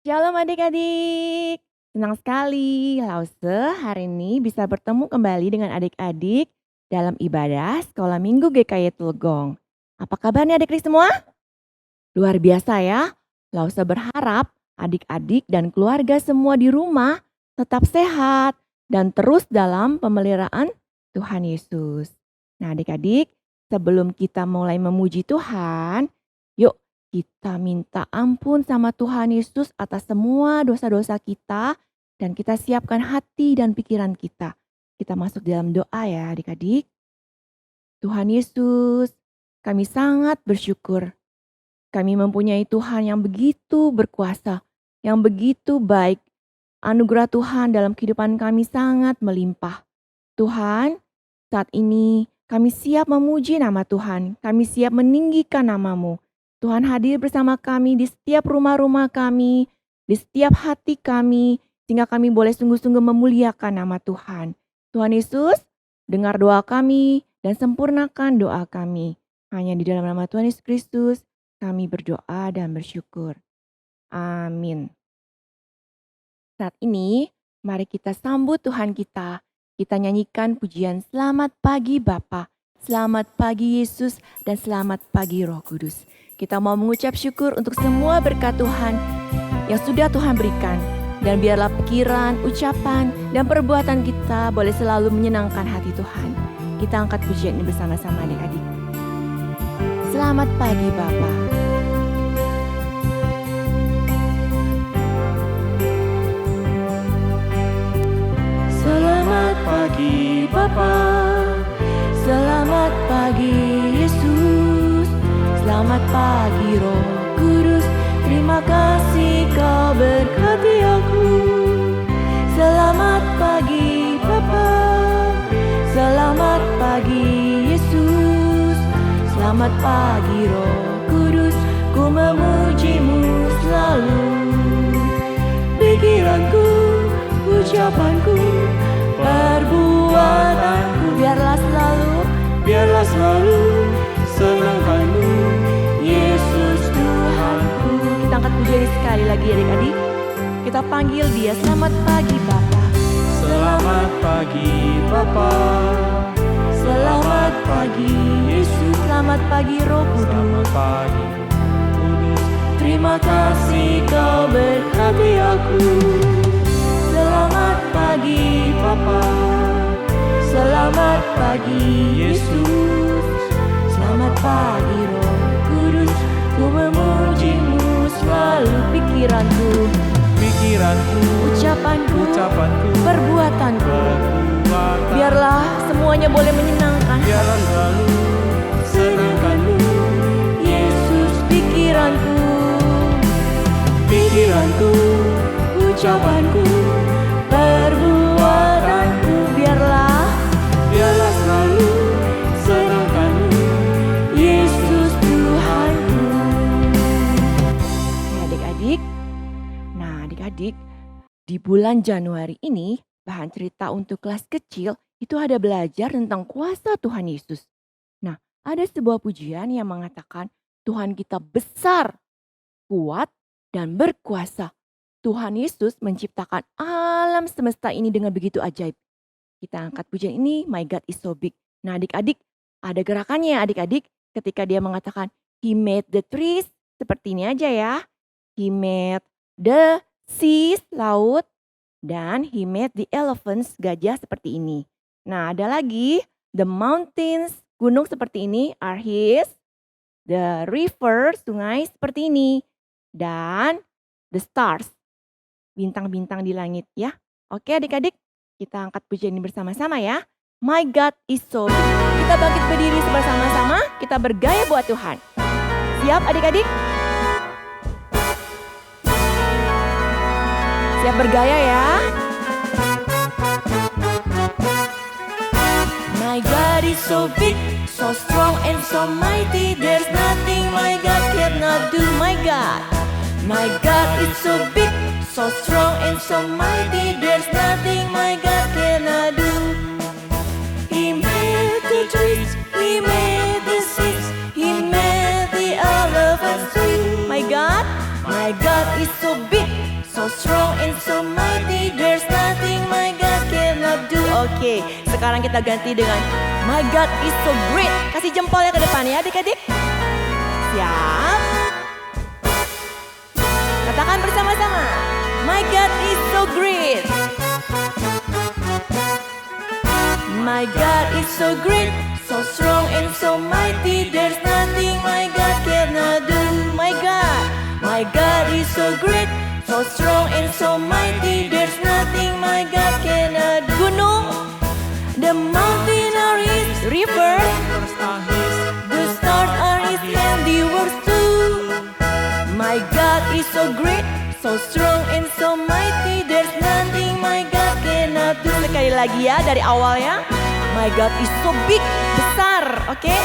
Shalom adik-adik, senang sekali Lause hari ini bisa bertemu kembali dengan adik-adik dalam ibadah Sekolah Minggu GKY Tulgong. Apa kabarnya adik-adik semua? Luar biasa ya, Lause berharap adik-adik dan keluarga semua di rumah tetap sehat dan terus dalam pemeliharaan Tuhan Yesus. Nah adik-adik, sebelum kita mulai memuji Tuhan, yuk kita minta ampun sama Tuhan Yesus atas semua dosa-dosa kita dan kita siapkan hati dan pikiran kita. Kita masuk dalam doa ya adik-adik. Tuhan Yesus, kami sangat bersyukur. Kami mempunyai Tuhan yang begitu berkuasa, yang begitu baik. Anugerah Tuhan dalam kehidupan kami sangat melimpah. Tuhan, saat ini kami siap memuji nama Tuhan. Kami siap meninggikan nama-Mu. Tuhan hadir bersama kami di setiap rumah-rumah kami, di setiap hati kami, sehingga kami boleh sungguh-sungguh memuliakan nama Tuhan. Tuhan Yesus, dengar doa kami dan sempurnakan doa kami. Hanya di dalam nama Tuhan Yesus Kristus, kami berdoa dan bersyukur. Amin. Saat ini, mari kita sambut Tuhan kita. Kita nyanyikan pujian Selamat Pagi Bapa, Selamat Pagi Yesus, dan Selamat Pagi Roh Kudus. Kita mau mengucap syukur untuk semua berkat Tuhan yang sudah Tuhan berikan. Dan biarlah pikiran, ucapan, dan perbuatan kita boleh selalu menyenangkan hati Tuhan. Kita angkat pujian ini bersama-sama adik-adik. Selamat pagi Bapa. Selamat pagi Bapa, selamat pagi Yesus, selamat pagi Roh Kudus, terima kasih Kau berkati aku. Selamat pagi Bapa, selamat pagi Yesus, selamat pagi Roh Kudus, ku memuji-Mu selalu. Pikiranku, ucapanku, perbuatanku, biarlah selalu senangkan-Mu, Yesus Tuhanku. Kita angkat pujian ini sekali lagi adik-adik. Kita panggil Dia, selamat pagi Bapa. Selamat pagi Bapa, selamat pagi Yesus, selamat pagi Roh Kudus. Selamat pagi Kudus, terima kasih Kau berkati aku. Selamat pagi Bapa, selamat pagi Yesus, selamat pagi Roh Kudus, ku memuji-Mu selalu. Pikiranku, ucapanku, perbuatanku, biarlah semuanya boleh menyenangkan. Biarlah selalu senangkan-Mu, Yesus. Pikiranku, ucapanku, perbuatanku, biarlah selalu senangkan-Mu, Yesus Tuhanku. Adik-adik, di bulan Januari ini bahan cerita untuk kelas kecil itu ada belajar tentang kuasa Tuhan Yesus. Nah, ada sebuah pujian yang mengatakan Tuhan kita besar, kuat, dan berkuasa. Tuhan Yesus menciptakan alam semesta ini dengan begitu ajaib. Kita angkat pujian ini, My God is so big. Nah adik-adik, ada gerakannya adik-adik ketika dia mengatakan He made the trees, seperti ini aja ya. He made the seas, laut, dan He made the elephants, gajah seperti ini. Nah ada lagi, the mountains, gunung seperti ini are His, the river, sungai seperti ini, dan the stars, bintang-bintang di langit ya. Oke adik-adik, kita angkat pujian ini bersama-sama ya. My God is so big. Kita bangkit berdiri bersama-sama, kita bergaya buat Tuhan. Siap adik-adik? Siap bergaya ya? My God is so big, so strong and so mighty, there's nothing my God cannot do. My God is so big, so strong and so mighty, there's nothing my God cannot do. He made the trees, He made the seas, He made the elephants too. My God is so big, and so mighty, there's nothing my God cannot do. Oke, sekarang kita ganti dengan My God is so great. Kasih jempolnya ke depan ya adik-adik. Siap. Katakan bersama-sama. My God is so great. My God is so great, so strong and so mighty, there's nothing my God cannot do. My God is so great, so strong and so mighty, there's nothing my God cannot do. Gunung, The mountain are His, river, the stars are His handiworks too. My God is so great, so strong and so mighty, there's nothing my God cannot do. sekali lagi ya dari awalnya. My God is so big, besar, oke?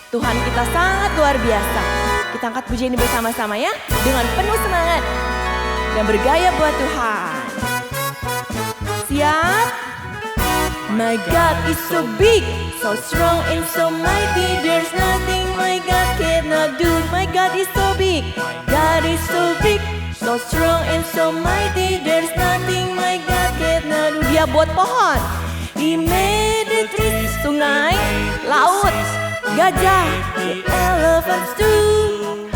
Tuhan kita sangat luar biasa. Kita angkat pujian ini bersama-sama ya, dengan penuh semangat dan bergaya buat Tuhan. Siap? My God is so big, so strong and so mighty, there's nothing my God cannot do. My God is so big. God is so big, so strong and so mighty, there's nothing my God cannot do. Dia buat pohon, He made the trees, sungai, laut, gajah, the elephants too.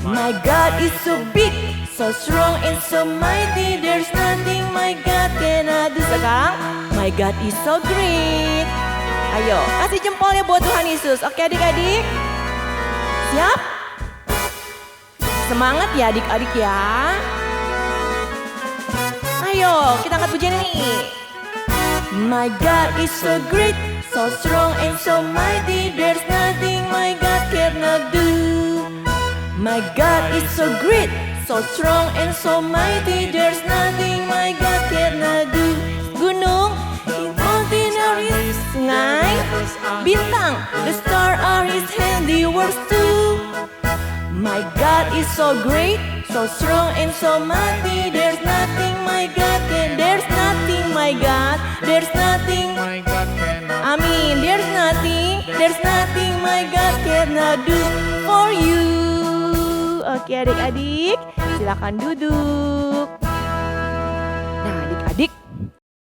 My God is so big, so strong and so mighty, there's nothing my God cannot do. Sekarang, my God is so great. Ayo, kasih jempolnya buat Tuhan Yesus. Oke adik-adik? Siap? Semangat ya adik-adik ya. Ayo, kita angkat pujian ini. My God is so great, so strong and so mighty, there's nothing my God cannot do. My God is so great, so strong and so mighty, there's nothing my God cannot do. Gunung, Mountain are His, sungai, bintang, the stars are His handiworks too. My God is so great, so strong and so mighty, there's nothing my God can. There's nothing my God, there's nothing. amin. There's Nothing my God cannot do for you. Oke adik-adik, silakan duduk. Nah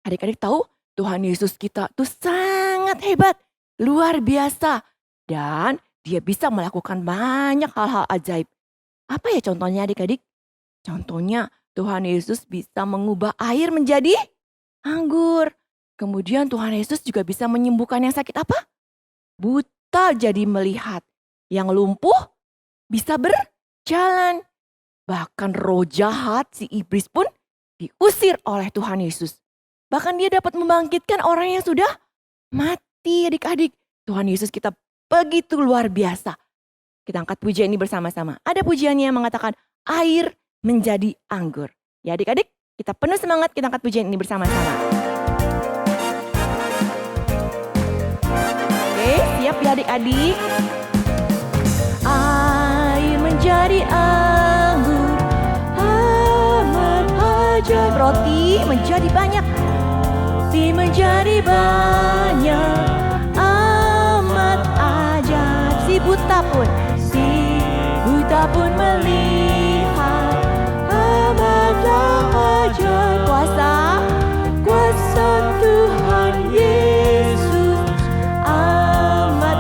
adik-adik tahu Tuhan Yesus kita tuh sangat hebat, luar biasa. Dan dia bisa melakukan banyak hal-hal ajaib. Apa ya contohnya adik-adik? Contohnya Tuhan Yesus bisa mengubah air menjadi anggur. Kemudian Tuhan Yesus juga bisa menyembuhkan yang sakit apa? Buta jadi melihat. Yang lumpuh bisa berjalan. Bahkan roh jahat si iblis pun diusir oleh Tuhan Yesus. Bahkan dia dapat membangkitkan orang yang sudah mati adik-adik. Tuhan Yesus kita begitu luar biasa. Kita angkat pujian ini bersama-sama. Ada pujiannya yang mengatakan air menjadi anggur. Ya adik-adik, kita penuh semangat, kita angkat pujian ini bersama-sama. Oke, siap ya adik-adik? Air menjadi anggur, amat ajaib. Roti menjadi banyak, Roti menjadi banyak, amat ajaib. si buta pun melihat, amatlah ajaib. kuasa Tuhan Yesus, amat.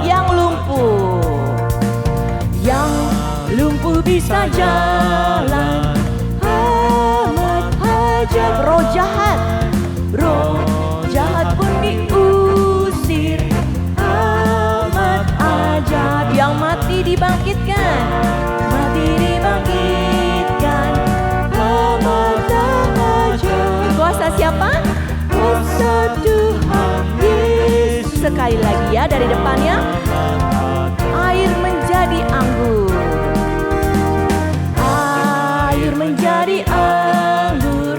Yang lumpuh bisa jalan, amat ajaib. roh jahat Roh jahat pun diusir, amat ajaib. yang mati dibangkitkan, Amat ajaib. kuasa siapa? Kuasa Tuhan Yesus. Sekali lagi ya dari depannya, air menjadi anggur. Air menjadi anggur,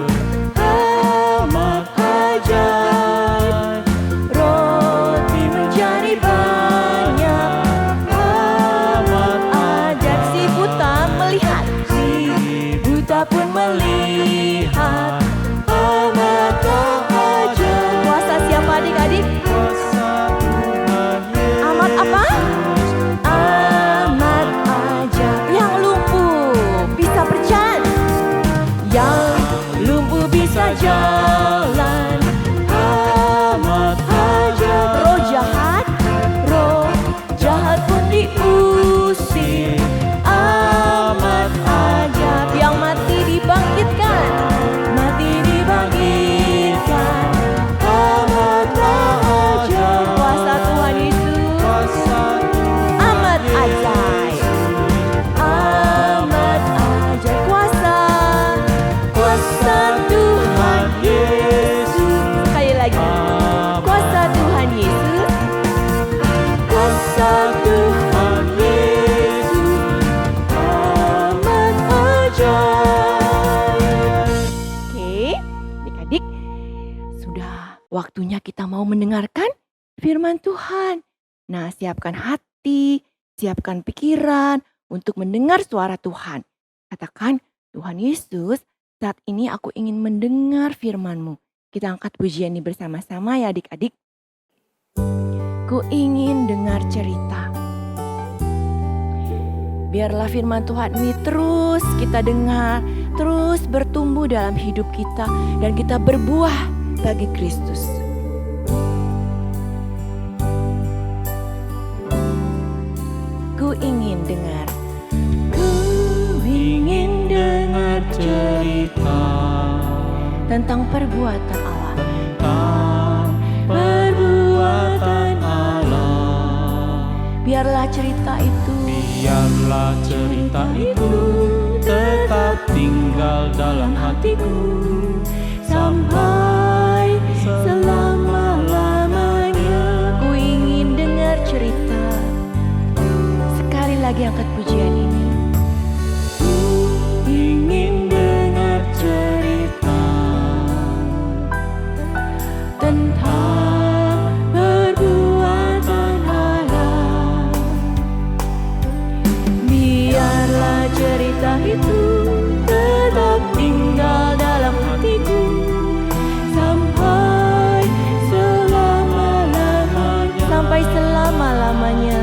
amat ajaib. Roti menjadi banyak, amat ajaib. Si buta melihat, Si buta pun melihat, amat ajaib. kuasa siapa adik-adik? Kuasa Tuhan Yesus. Amat Berkat Tuhan Yesus amat ajaib. Oke, adik-adik, sudah waktunya kita mau mendengarkan firman Tuhan. Nah, siapkan hati, siapkan pikiran untuk mendengar suara Tuhan. Katakan, Tuhan Yesus, saat ini aku ingin mendengar firman-Mu. Kita angkat pujian ini bersama-sama ya adik-adik. Ku ingin dengar cerita. Biarlah firman Tuhan ini terus kita dengar, terus bertumbuh dalam hidup kita, dan kita berbuah bagi Kristus. Ku ingin dengar. Ku ingin dengar cerita tentang perbuatan Allah. Tentang perbuatan Allah. Biarlah cerita itu tetap tinggal dalam hatiku sampai selama-lamanya. Ku ingin dengar cerita. Sekali lagi angkat pujian ini. Ku ingin dengar cerita tentang perbuatan Allah. Biarlah cerita itu tetap tinggal dalam hatiku sampai selama-lamanya. Sampai selama-lamanya.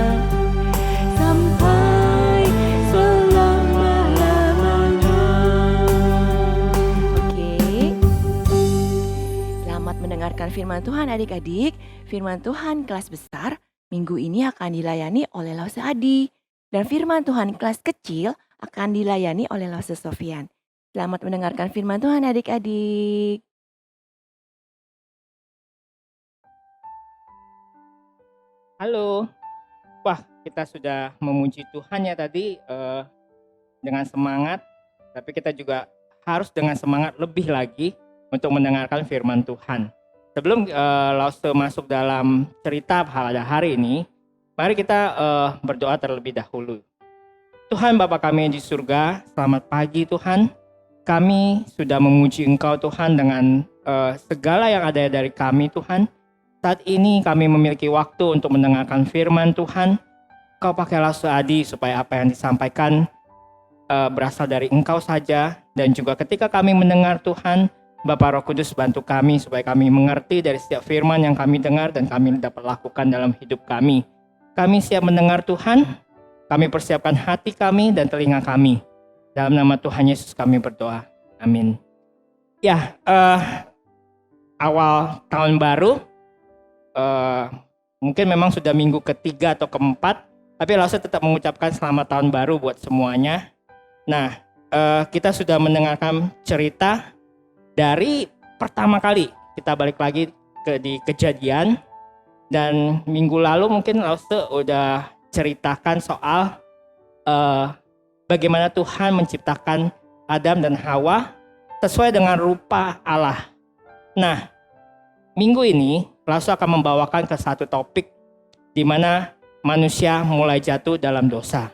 Sampai selama-lamanya. Oke. Selamat mendengarkan firman Tuhan adik-adik. Firman Tuhan kelas besar minggu ini akan dilayani oleh Lause Adi. Dan firman Tuhan kelas kecil akan dilayani oleh Lause Sofian. Selamat mendengarkan firman Tuhan adik-adik. Halo, wah kita sudah memuji Tuhan ya tadi dengan semangat, tapi kita juga harus dengan semangat lebih lagi untuk mendengarkan firman Tuhan. Sebelum Lause masuk dalam cerita pada hari ini, mari kita berdoa terlebih dahulu. Tuhan Bapa kami yang di surga, selamat pagi Tuhan. Kami sudah memuji Engkau Tuhan dengan segala yang ada dari kami Tuhan. Saat ini kami memiliki waktu untuk mendengarkan firman Tuhan. Kau pakai Lause Adi supaya apa yang disampaikan berasal dari Engkau saja. Dan juga ketika kami mendengar Tuhan, Bapa Roh Kudus bantu kami supaya kami mengerti dari setiap firman yang kami dengar dan kami dapat lakukan dalam hidup kami. Kami siap mendengar Tuhan, kami persiapkan hati kami dan telinga kami. Dalam nama Tuhan Yesus kami berdoa. Amin. Ya, awal tahun baru, mungkin memang sudah minggu ketiga atau keempat, tapi Lause tetap mengucapkan selamat tahun baru buat semuanya. Nah, kita sudah mendengarkan cerita dari pertama kali kita balik lagi di Kejadian, dan minggu lalu mungkin Lause udah ceritakan soal bagaimana Tuhan menciptakan Adam dan Hawa sesuai dengan rupa Allah. Nah, minggu ini Lause akan membawakan ke satu topik di mana manusia mulai jatuh dalam dosa.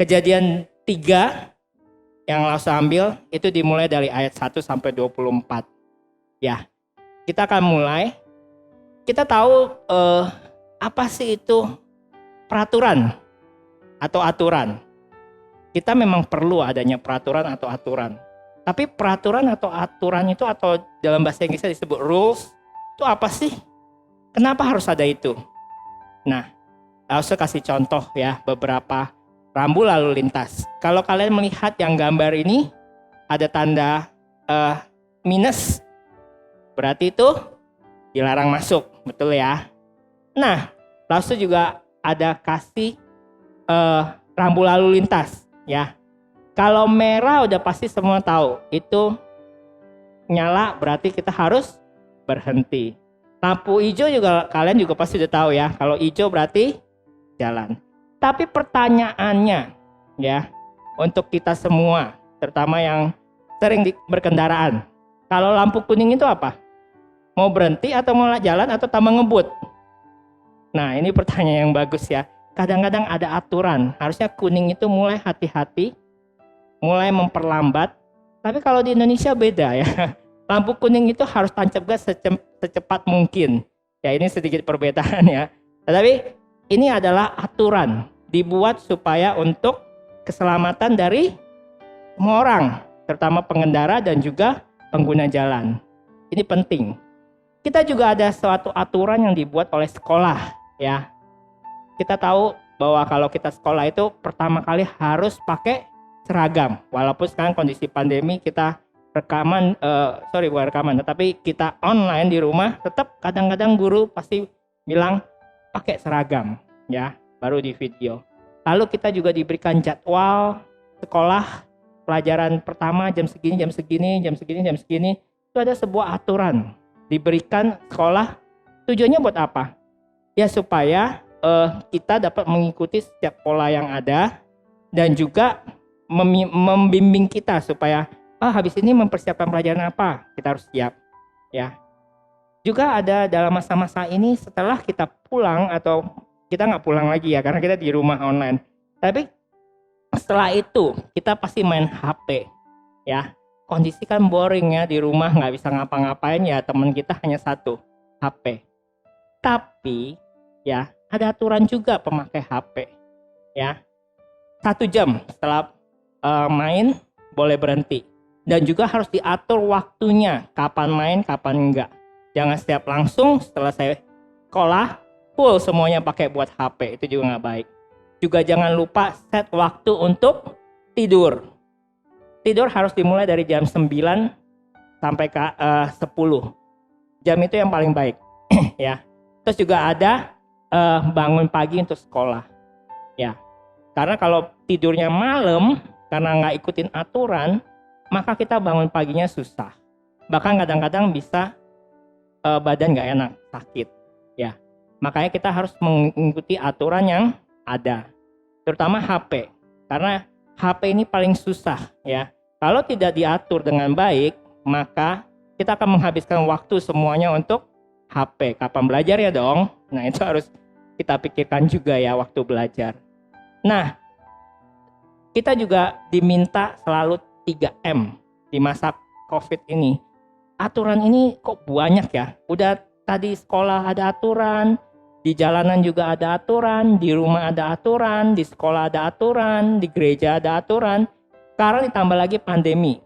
Kejadian 3 yang Lause ambil itu dimulai dari ayat 1 sampai 24. Ya, kita akan mulai. Kita tahu apa sih itu peraturan atau aturan. Kita memang perlu adanya peraturan atau aturan. Tapi peraturan atau aturan itu, atau dalam bahasa Inggrisnya disebut rules, itu apa sih? Kenapa harus ada itu? Nah, Lause kasih contoh ya beberapa rambu lalu lintas. Kalau kalian melihat yang gambar ini, ada tanda minus, berarti itu dilarang masuk, betul ya? Nah, Lause juga ada kasih rambu lalu lintas ya. Kalau merah udah pasti semua tahu, itu nyala berarti kita harus berhenti. Lampu hijau juga kalian juga pasti udah tahu ya. Kalau hijau berarti jalan. Tapi pertanyaannya ya, untuk kita semua, terutama yang sering berkendaraan, kalau lampu kuning itu apa? Mau berhenti atau mau jalan atau tambah ngebut? Nah, ini pertanyaan yang bagus ya. kadang-kadang ada aturan. Harusnya kuning itu mulai hati-hati, mulai memperlambat. Tapi kalau di Indonesia beda ya. Lampu kuning itu harus tancap gas secepat mungkin. Ya ini sedikit perbedaan ya. Tetapi ini adalah aturan dibuat supaya untuk keselamatan dari semua orang, terutama pengendara dan juga pengguna jalan. Ini penting. Kita juga ada suatu aturan yang dibuat oleh sekolah ya. Kita tahu bahwa kalau kita sekolah itu pertama kali harus pakai seragam. Walaupun sekarang kondisi pandemi kita bukan rekaman, tetapi kita online di rumah, tetap kadang-kadang guru pasti bilang pakai seragam ya, baru di video. Lalu kita juga diberikan jadwal sekolah, pelajaran pertama jam segini, jam segini, jam segini, jam segini. Itu ada sebuah aturan diberikan sekolah. Tujuannya buat apa? Ya supaya kita dapat mengikuti setiap pola yang ada dan juga membimbing kita supaya habis ini mempersiapkan pelajaran apa, kita harus siap ya. Juga ada dalam masa-masa ini setelah kita pulang, atau kita nggak pulang lagi ya karena kita di rumah online, tapi setelah itu kita pasti main HP ya. Kondisi kan boring ya, di rumah nggak bisa ngapa-ngapain ya, teman kita hanya satu, HP. Tapi ya ada aturan juga pemakai HP ya. 1 jam setelah main boleh berhenti. Dan juga harus diatur waktunya, kapan main, kapan enggak. Jangan setiap langsung setelah saya sekolah, full semuanya pakai buat HP, itu juga nggak baik. Juga jangan lupa set waktu untuk tidur. Tidur harus dimulai dari jam 9 sampai ke 10. Jam itu yang paling baik ya. Terus juga ada bangun pagi untuk sekolah ya. Karena kalau tidurnya malam karena nggak ikutin aturan, maka kita bangun paginya susah. Bahkan kadang-kadang bisa badan nggak enak, sakit ya. Makanya kita harus mengikuti aturan yang ada, terutama HP, karena HP ini paling susah ya. Kalau tidak diatur dengan baik, maka kita akan menghabiskan waktu semuanya untuk HP. Kapan belajar ya dong? Nah itu harus kita pikirkan juga ya waktu belajar. Nah kita juga diminta selalu 3M di masa COVID ini. Aturan ini kok banyak ya. Udah tadi sekolah ada aturan, di jalanan juga ada aturan, di rumah ada aturan, di sekolah ada aturan, di gereja ada aturan. Sekarang ditambah lagi pandemi.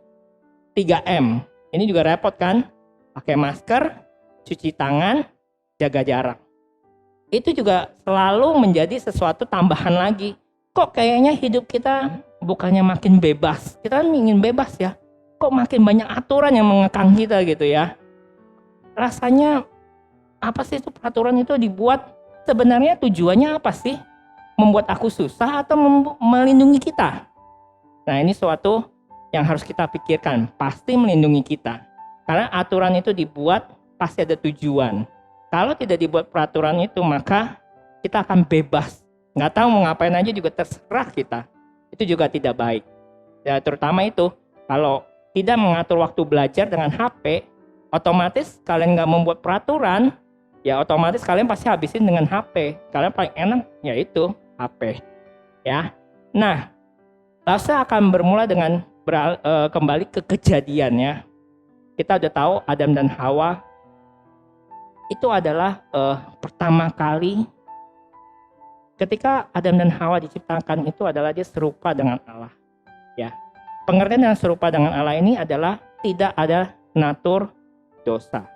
3M. Ini juga repot kan? Pakai masker, cuci tangan, jaga jarak. Itu juga selalu menjadi sesuatu tambahan lagi. Kok kayaknya hidup kita bukannya makin bebas. Kita kan ingin bebas ya. Kok makin banyak aturan yang mengekang kita gitu ya. Rasanya apa sih itu peraturan itu dibuat? Sebenarnya tujuannya apa sih? Membuat aku susah atau melindungi kita? Nah ini suatu yang harus kita pikirkan. Pasti melindungi kita. Karena aturan itu dibuat pasti ada tujuan. Kalau tidak dibuat peraturan itu, maka kita akan bebas. Nggak tahu mau ngapain aja juga terserah kita. Itu juga tidak baik. Ya, terutama itu, kalau tidak mengatur waktu belajar dengan HP, otomatis kalian nggak membuat peraturan, ya otomatis kalian pasti habisin dengan HP. Kalian paling enak yaitu HP. Ya. Nah, Lasa akan bermula dengan kembali ke kejadian ya. Kita udah tahu Adam dan Hawa itu adalah pertama kali ketika Adam dan Hawa diciptakan itu adalah dia serupa dengan Allah. Ya. Pengertian yang serupa dengan Allah ini adalah tidak ada natur dosa.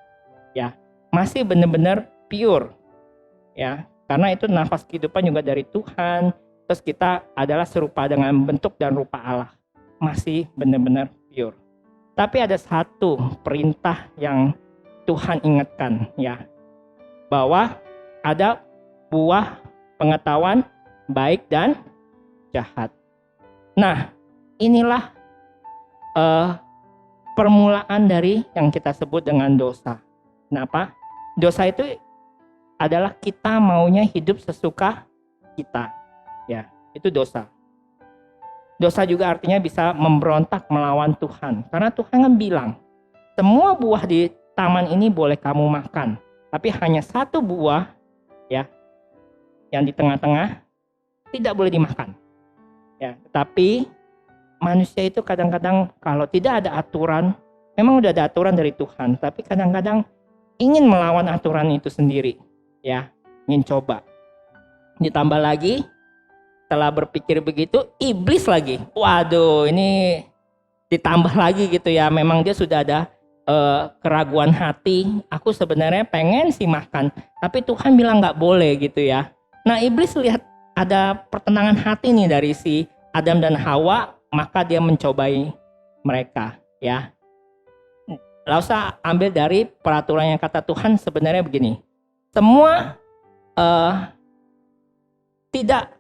Ya. Masih benar-benar pure. Ya. Karena itu nafas kehidupan juga dari Tuhan. Terus kita adalah serupa dengan bentuk dan rupa Allah. Masih benar-benar pure. Tapi ada satu perintah yang Tuhan ingatkan ya. Bahwa ada buah pengetahuan baik dan jahat. Nah, inilah permulaan dari yang kita sebut dengan dosa. Kenapa? Dosa itu adalah kita maunya hidup sesuka kita. Ya, itu dosa. Dosa juga artinya bisa memberontak melawan Tuhan. Karena Tuhan kan bilang, semua buah di taman ini boleh kamu makan. Tapi hanya satu buah ya yang di tengah-tengah tidak boleh dimakan. Ya, tetapi manusia itu kadang-kadang kalau tidak ada aturan, memang udah ada aturan dari Tuhan, tapi kadang-kadang ingin melawan aturan itu sendiri, ya, ingin coba. Ditambah lagi, setelah berpikir begitu, iblis lagi. Waduh, ini ditambah lagi gitu ya. Memang dia sudah ada keraguan hati. Aku sebenarnya pengen sih makan, tapi Tuhan bilang nggak boleh gitu ya. Nah, iblis lihat ada pertentangan hati nih dari si Adam dan Hawa, maka dia mencobai mereka, ya. Lalu saya ambil dari peraturan yang kata Tuhan sebenarnya begini. Semua tidak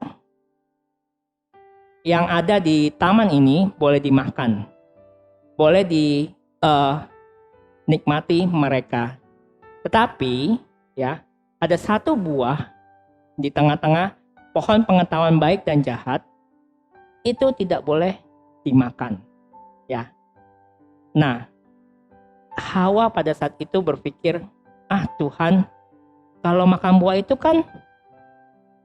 yang ada di taman ini boleh dimakan. Boleh dinikmati mereka. Tetapi ya, ada satu buah di tengah-tengah pohon pengetahuan baik dan jahat itu tidak boleh dimakan. Ya. Nah, Hawa pada saat itu berpikir, Tuhan, kalau makan buah itu kan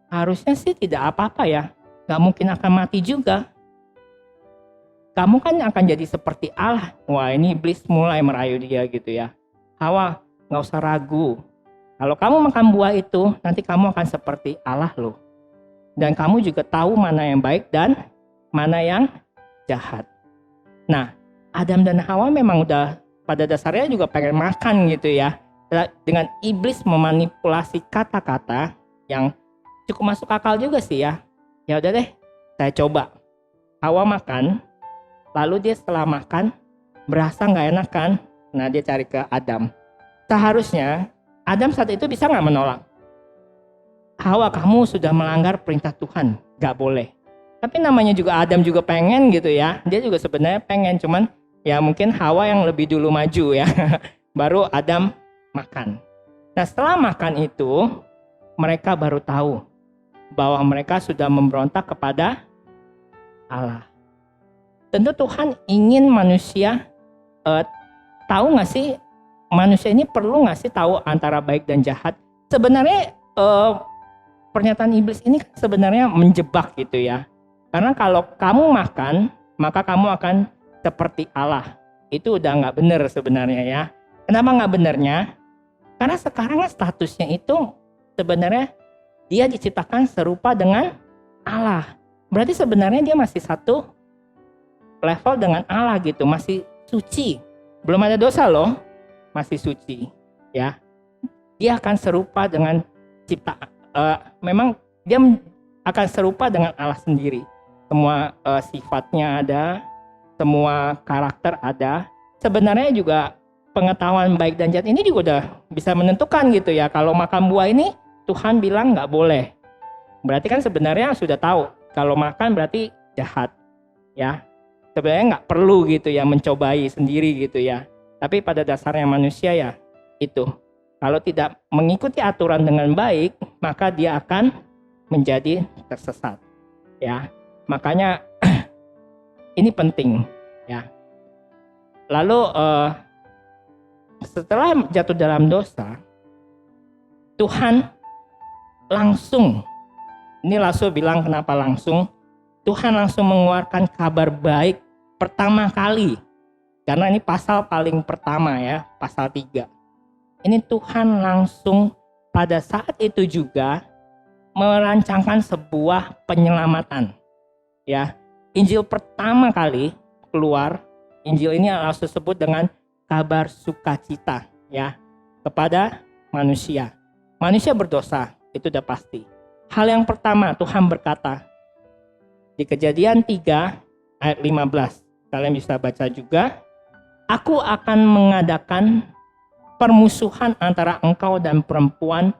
harusnya sih tidak apa-apa ya. Gak mungkin akan mati juga. Kamu kan akan jadi seperti Allah. Wah, ini iblis mulai merayu dia gitu ya. Hawa, gak usah ragu. Kalau kamu makan buah itu, nanti kamu akan seperti Allah loh. Dan kamu juga tahu mana yang baik dan mana yang jahat. Nah, Adam dan Hawa memang udah pada dasarnya juga pengen makan gitu ya. Dengan iblis memanipulasi kata-kata yang cukup masuk akal juga sih ya. Ya udah deh, saya coba. Hawa makan, lalu dia setelah makan berasa nggak enak kan? Nah, dia cari ke Adam. Seharusnya Adam saat itu bisa nggak menolak? Hawa, kamu sudah melanggar perintah Tuhan, nggak boleh. Tapi namanya juga Adam juga pengen gitu ya. Dia juga sebenarnya pengen, cuman ya mungkin Hawa yang lebih dulu maju ya. Baru Adam makan. Nah, setelah makan itu mereka baru tahu bahwa mereka sudah memberontak kepada Allah. Tentu Tuhan ingin manusia tahu nggak sih, manusia ini perlu nggak sih tahu antara baik dan jahat. Sebenarnya pernyataan iblis ini sebenarnya menjebak gitu ya. Karena kalau kamu makan, maka kamu akan seperti Allah. Itu udah nggak benar sebenarnya ya. Kenapa nggak benernya? Karena sekarang statusnya itu sebenarnya dia diciptakan serupa dengan Allah. Berarti sebenarnya dia masih satu level dengan Allah gitu, masih suci. Belum ada dosa loh, masih suci. Ya, dia akan serupa dengan memang dia akan serupa dengan Allah sendiri. Semua sifatnya ada, semua karakter ada. Sebenarnya juga pengetahuan baik dan jahat ini juga udah bisa menentukan gitu ya. Kalau makan buah ini Tuhan bilang nggak boleh. Berarti kan sebenarnya sudah tahu kalau makan berarti jahat, ya. Sebenarnya nggak perlu gitu ya mencobai sendiri gitu ya. Tapi pada dasarnya manusia ya itu. Kalau tidak mengikuti aturan dengan baik, maka dia akan menjadi tersesat, ya. Makanya ini penting, ya. Lalu setelah jatuh dalam dosa, Tuhan langsung, ini langsung bilang kenapa langsung, Tuhan langsung mengeluarkan kabar baik pertama kali. Karena ini pasal paling pertama ya, pasal 3. Ini Tuhan langsung pada saat itu juga merancangkan sebuah penyelamatan. Ya, Injil pertama kali keluar, Injil ini langsung disebut dengan kabar sukacita ya kepada manusia. Manusia berdosa, itu udah pasti. Hal yang pertama Tuhan berkata di Kejadian 3 ayat 15. Kalian bisa baca juga. Aku akan mengadakan permusuhan antara engkau dan perempuan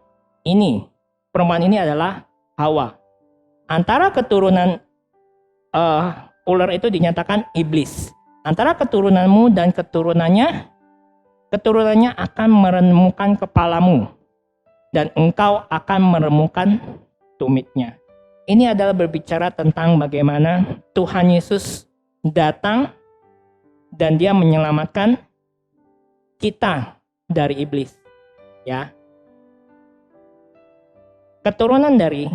ini. Perempuan ini adalah Hawa. Antara keturunan ular itu dinyatakan iblis. Antara keturunanmu dan keturunannya akan meremukkan kepalamu. Dan engkau akan meremukkan tumitnya. Ini adalah berbicara tentang bagaimana Tuhan Yesus datang dan dia menyelamatkan kita dari iblis. Ya. Keturunan dari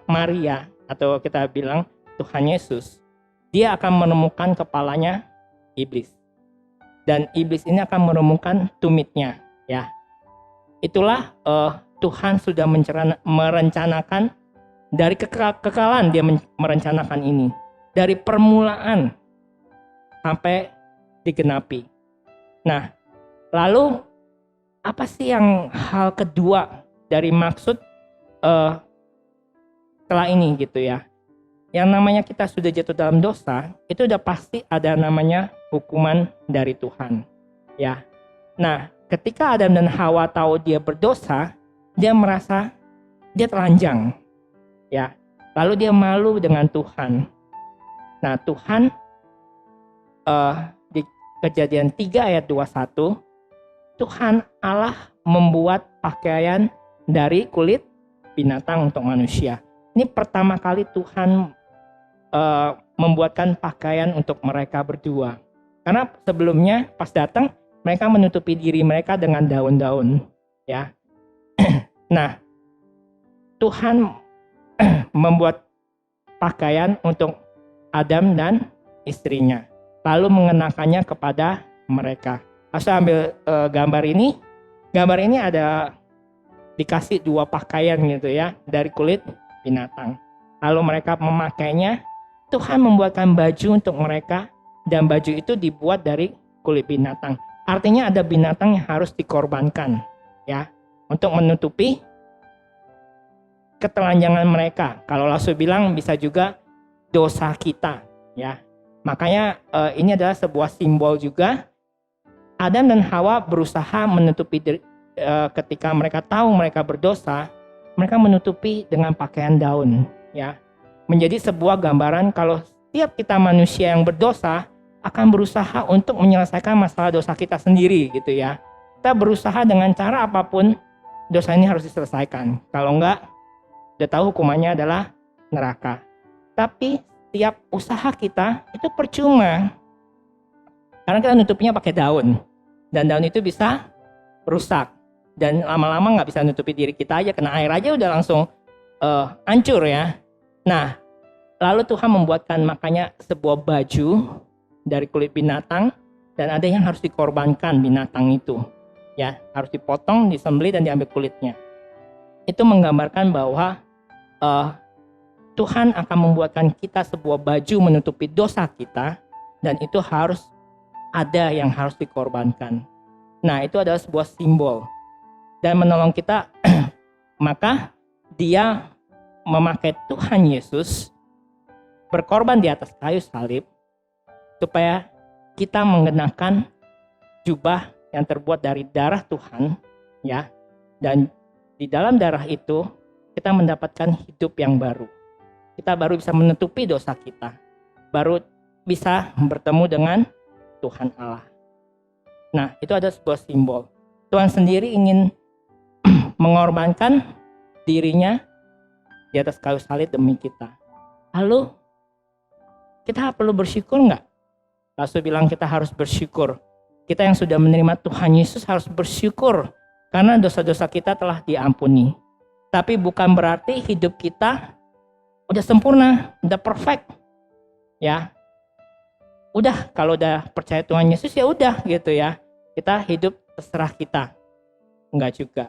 Maria atau kita bilang Tuhan Yesus, dia akan menemukan kepalanya iblis. Dan iblis ini akan menemukan tumitnya, ya. Itulah Tuhan sudah merencanakan dari kekekalan, dia merencanakan ini. Dari permulaan sampai digenapi. Nah, lalu apa sih yang hal kedua dari maksud setelah ini gitu ya? Yang namanya kita sudah jatuh dalam dosa, itu udah pasti ada namanya hukuman dari Tuhan, ya. Nah, ketika Adam dan Hawa tahu dia berdosa, dia merasa dia telanjang, ya. Lalu dia malu dengan Tuhan. Nah, Tuhan di Kejadian 3 ayat 21, Tuhan Allah membuat pakaian dari kulit binatang untuk manusia. Ini pertama kali Tuhan membuatkan pakaian untuk mereka berdua. Karena sebelumnya pas datang mereka menutupi diri mereka dengan daun-daun, ya. Nah, Tuhan membuat pakaian untuk Adam dan istrinya, lalu mengenakannya kepada mereka. Saya ambil gambar ini. Gambar ini ada dikasih 2 pakaian gitu ya dari kulit binatang. Lalu mereka memakainya. Tuhan membuatkan baju untuk mereka dan baju itu dibuat dari kulit binatang. Artinya ada binatang yang harus dikorbankan, ya, untuk menutupi ketelanjangan mereka. Kalau Rasul bilang bisa juga dosa kita, ya. Makanya ini adalah sebuah simbol juga. Adam dan Hawa berusaha menutupi ketika mereka tahu mereka berdosa, mereka menutupi dengan pakaian daun, ya. Menjadi sebuah gambaran kalau setiap kita manusia yang berdosa akan berusaha untuk menyelesaikan masalah dosa kita sendiri gitu ya. Kita berusaha dengan cara apapun dosa ini harus diselesaikan. Kalau enggak, udah tahu hukumannya adalah neraka. Tapi setiap usaha kita itu percuma. Karena kita nutupnya pakai daun. Dan daun itu bisa rusak. Dan lama-lama nggak bisa nutupi diri kita aja, kena air aja udah langsung hancur ya. Nah, lalu Tuhan membuatkan makanya sebuah baju dari kulit binatang dan ada yang harus dikorbankan binatang itu. Ya, harus dipotong, disembelih dan diambil kulitnya. Itu menggambarkan bahwa Tuhan akan membuatkan kita sebuah baju menutupi dosa kita dan itu harus ada yang harus dikorbankan. Nah, itu adalah sebuah simbol dan menolong kita. Maka dia memakai Tuhan Yesus berkorban di atas kayu salib supaya kita mengenakan jubah yang terbuat dari darah Tuhan, ya. Dan di dalam darah itu kita mendapatkan hidup yang baru. Kita baru bisa menutupi dosa kita. Baru bisa bertemu dengan Tuhan Allah. Nah, itu ada sebuah simbol. Tuhan sendiri ingin mengorbankan dirinya di atas kayu salib demi kita. Lalu kita perlu bersyukur nggak? Rasul bilang kita harus bersyukur. Kita yang sudah menerima Tuhan Yesus harus bersyukur karena dosa-dosa kita telah diampuni. Tapi bukan berarti hidup kita udah sempurna, udah perfect. Ya. Udah, kalau udah percaya Tuhan Yesus ya udah gitu ya. Kita hidup terserah kita. Enggak juga.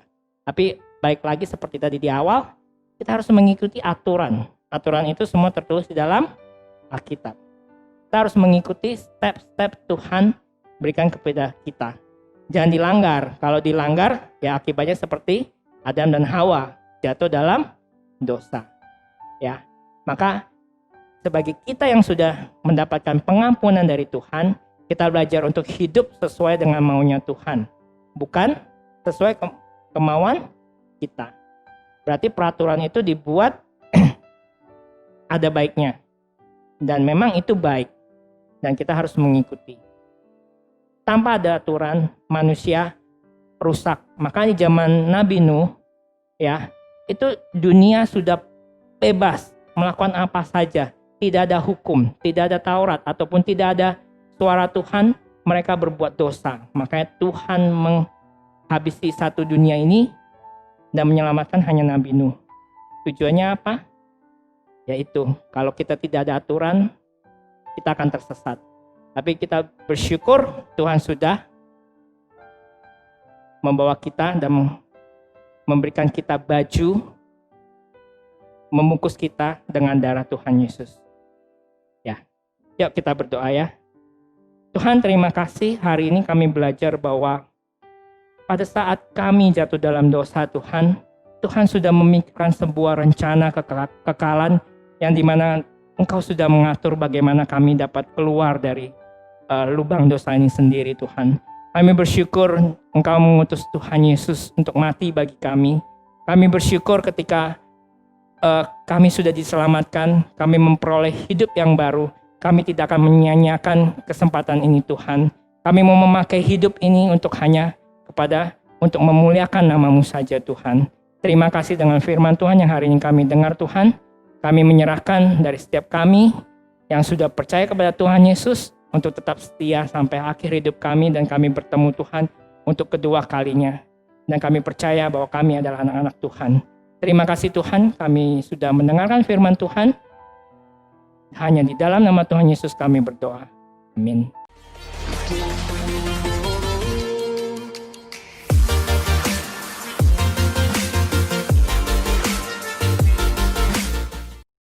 Tapi baik lagi seperti tadi di awal, kita harus mengikuti aturan. Aturan itu semua tertulis di dalam Alkitab. Kita harus mengikuti step-step Tuhan berikan kepada kita. Jangan dilanggar. Kalau dilanggar, ya akibatnya seperti Adam dan Hawa jatuh dalam dosa. Ya, maka sebagai kita yang sudah mendapatkan pengampunan dari Tuhan, kita belajar untuk hidup sesuai dengan maunya Tuhan, bukan sesuai kemauan kita. Berarti peraturan itu dibuat ada baiknya. Dan memang itu baik. Dan kita harus mengikuti. Tanpa ada aturan, manusia rusak. Makanya di zaman Nabi Nuh, ya, itu dunia sudah bebas melakukan apa saja. Tidak ada hukum, tidak ada Taurat, ataupun tidak ada suara Tuhan, mereka berbuat dosa. Makanya Tuhan menghabisi satu dunia ini dan menyelamatkan hanya Nabi Nuh. Tujuannya apa? Yaitu kalau kita tidak ada aturan, kita akan tersesat. Tapi kita bersyukur Tuhan sudah membawa kita dan memberikan kita baju, membungkus kita dengan darah Tuhan Yesus. Ya, yuk kita berdoa ya. Tuhan, terima kasih hari ini kami belajar bahwa pada saat kami jatuh dalam dosa Tuhan, Tuhan sudah memikirkan sebuah rencana kekekalan yang dimana Engkau sudah mengatur bagaimana kami dapat keluar dari lubang dosa ini sendiri Tuhan. Kami bersyukur Engkau mengutus Tuhan Yesus untuk mati bagi kami. Kami bersyukur ketika kami sudah diselamatkan, kami memperoleh hidup yang baru. Kami tidak akan menyia-nyiakan kesempatan ini Tuhan. Kami mau memakai hidup ini untuk untuk memuliakan nama-Mu saja Tuhan. Terima kasih dengan firman Tuhan yang hari ini kami dengar Tuhan. Kami menyerahkan dari setiap kami yang sudah percaya kepada Tuhan Yesus untuk tetap setia sampai akhir hidup kami dan kami bertemu Tuhan untuk kedua kalinya. Dan kami percaya bahwa kami adalah anak-anak Tuhan. Terima kasih Tuhan, kami sudah mendengarkan firman Tuhan. Hanya di dalam nama Tuhan Yesus kami berdoa. Amin.